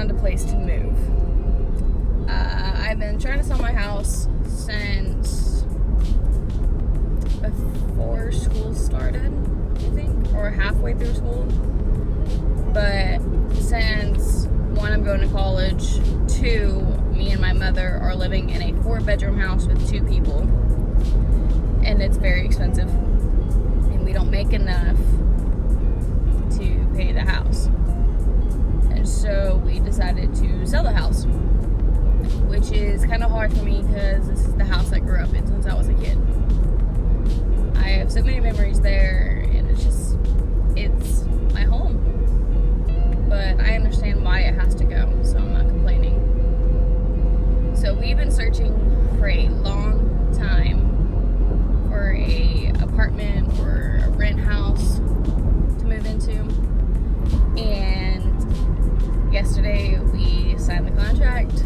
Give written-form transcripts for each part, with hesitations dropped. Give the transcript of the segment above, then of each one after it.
found a place to move. I've been trying to sell my house since before school started, I think, or halfway through school. But since one, I'm going to college, two, me and my mother are living in a 4-bedroom house with 2 people, and it's very expensive, and we don't make enough to pay the house. And so we decided to sell the house, which is kind of hard for me because this is the house I grew up in since I was a kid. I have so many memories there, and it's my home. But I understand why it has to go, so I'm not complaining. So we've been searching for a long time for a apartment or a rent house to move into. And yesterday we signed the contract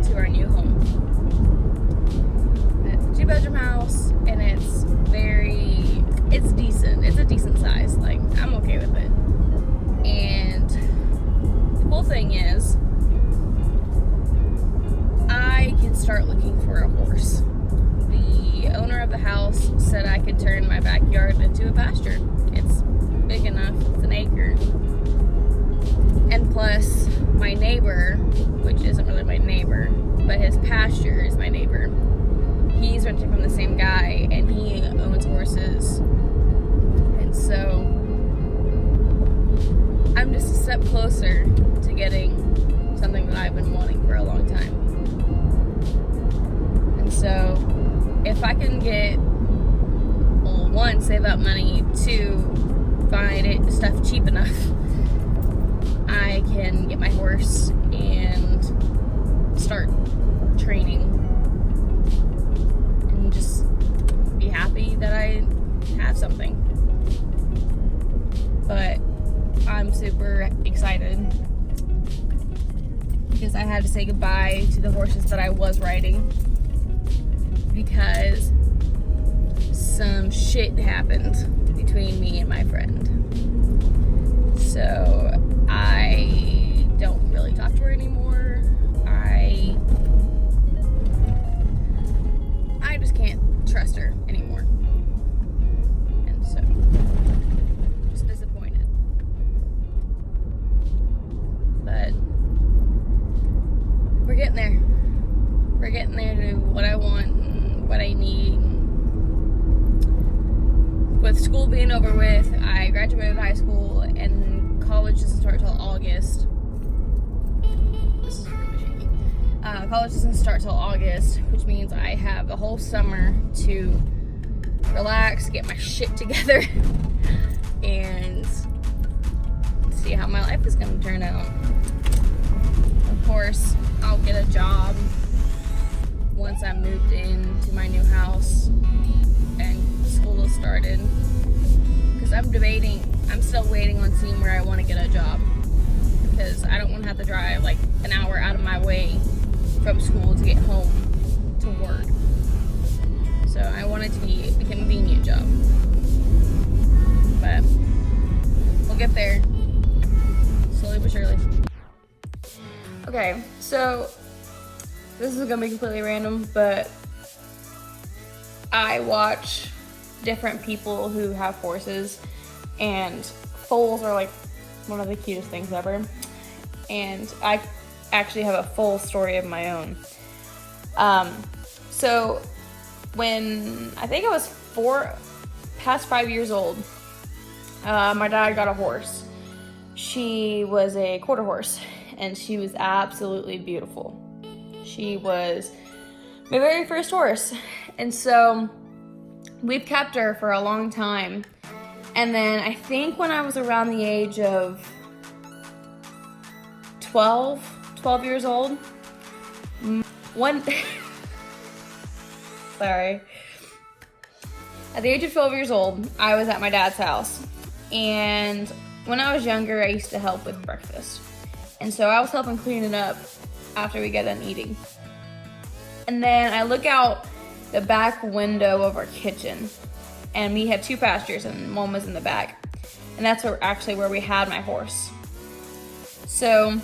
to our new home. It's a 2-bedroom house, and it's decent. It's a decent size. Like, I'm okay with it. And the cool thing is, I can start looking for a horse. The owner of the house said I could turn my backyard into a pasture. It's big enough, it's an acre. And plus, my neighbor, which isn't really my neighbor, but his pasture is my neighbor. He's renting from the same guy, and he owns horses. And so I'm just a step closer to getting something that I've been wanting for a long time. And so if I can get, well, 1, save up money, 2, find stuff cheap enough, I can get my horse and start training and just be happy that I have something. But I'm super excited because I had to say goodbye to the horses that I was riding because some shit happened between me and my friend. So I don't really talk to her anymore. I just can't trust her anymore. And so just disappointed. But we're getting there. We're getting there to what I want and what I need. With school being over with, I graduated high school, and college doesn't start till August. This is really shaky. College doesn't start till August, which means I have the whole summer to relax, get my shit together, and see how my life is going to turn out. Of course, I'll get a job once I'm moved into my new house and school has started. Because I'm still waiting on seeing where I want to get a job. Because I don't want to have to drive like an hour out of my way from school to get home to work. So I want it to be a convenient job. But we'll get there. Slowly but surely. Okay, so this is gonna be completely random, but I watch different people who have horses, and foals are like one of the cutest things ever. And I actually have a foal story of my own. So when I think I was past 5 years old, my dad got a horse. She was a quarter horse, and she was absolutely beautiful. She was my very first horse. And so we've kept her for a long time. And then I think when I was around the age of 12 years old, sorry. At the age of 12 years old, I was at my dad's house. And when I was younger, I used to help with breakfast. And so I was helping clean it up after we got done eating. And then I look out the back window of our kitchen, and we had two pastures, and one was in the back. And that's where we had my horse. So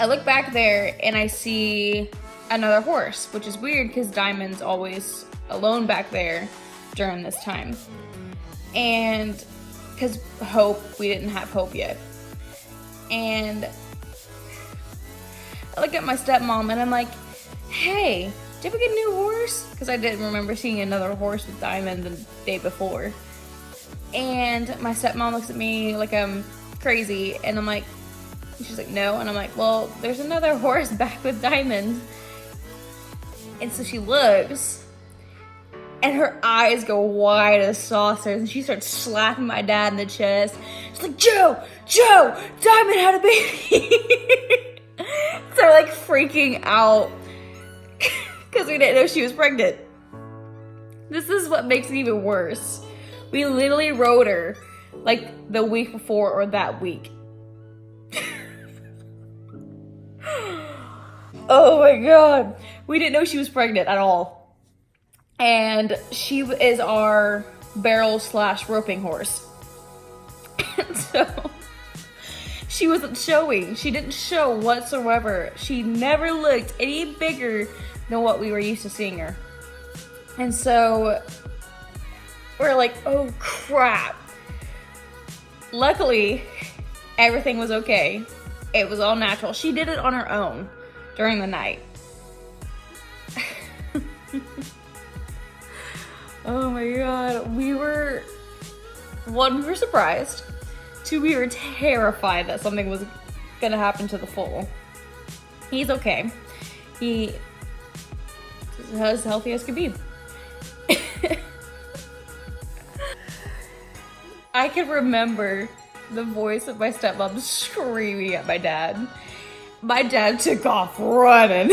I look back there and I see another horse, which is weird because Diamond's always alone back there during this time. And because Hope, we didn't have Hope yet. And I look at my stepmom and I'm like, hey, did we get a new horse? Because I didn't remember seeing another horse with Diamond the day before. And my stepmom looks at me like I'm crazy, and I'm like, she's like, no. And I'm like, well, there's another horse back with Diamond. And so she looks, and her eyes go wide as saucers, and she starts slapping my dad in the chest. She's like, Joe, Diamond had a baby. So we're like freaking out because we didn't know she was pregnant. This is what makes it even worse. We literally rode her like the week before or that week. Oh my god. We didn't know she was pregnant at all. And she is our barrel/roping horse. And so she wasn't showing. She didn't show whatsoever. She never looked any bigger than what we were used to seeing her. And so we're like, oh crap. Luckily, everything was okay. It was all natural. She did it on her own during the night. Oh my god. We were surprised. 2, we were terrified that something was gonna happen to the foal. He's okay. He is as healthy as could be. I can remember the voice of my stepmom screaming at my dad. My dad took off running.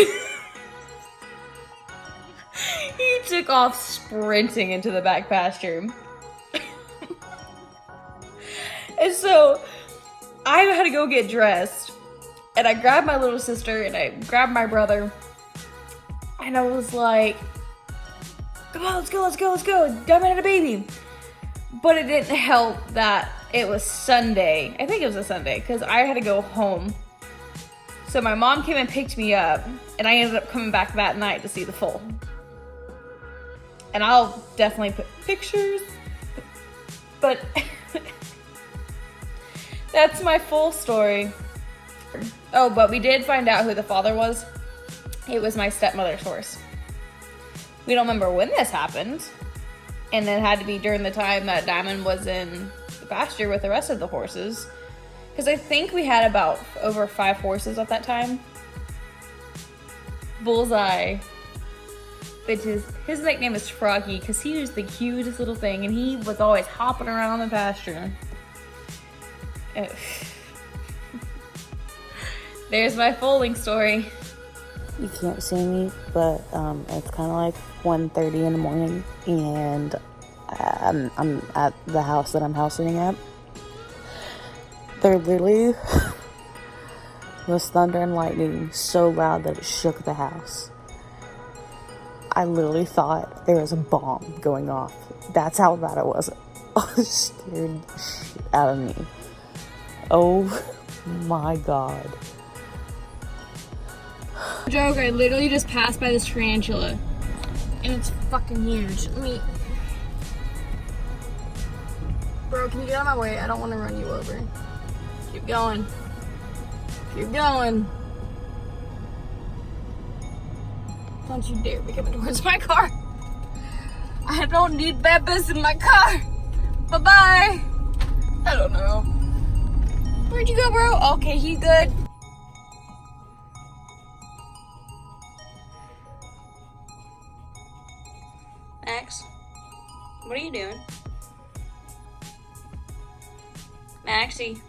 He took off sprinting into the back pasture. And so I had to go get dressed, and I grabbed my little sister and I grabbed my brother, and I was like, come on, let's go. Diamond had a baby. But it didn't help that it was Sunday. I think it was a Sunday, because I had to go home. So my mom came and picked me up, and I ended up coming back that night to see the foal. And I'll definitely put pictures, but that's my full story. Oh, but we did find out who the father was. It was my stepmother's horse. We don't remember when this happened. And it had to be during the time that Diamond was in the pasture with the rest of the horses. Because I think we had about over 5 horses at that time. Bullseye, which is, his nickname is Froggy, because he was the cutest little thing, and he was always hopping around the pasture. There's my foaling story. You can't see me, but it's kind of like 1:30 in the morning, and I'm at the house that I'm house sitting at. There literally was thunder and lightning so loud that it shook the house. I literally thought there was a bomb going off. That's how bad it was. I was scared the shit out of me. Oh my god. Joke, I literally just passed by this tarantula, and it's fucking huge. Bro, can you get out of my way? I don't want to run you over. Keep going. Don't you dare be coming towards my car. I don't need Beppis in my car. Bye-bye. I don't know. Where'd you go, bro? Okay, he's good. Max, what are you doing? Maxie.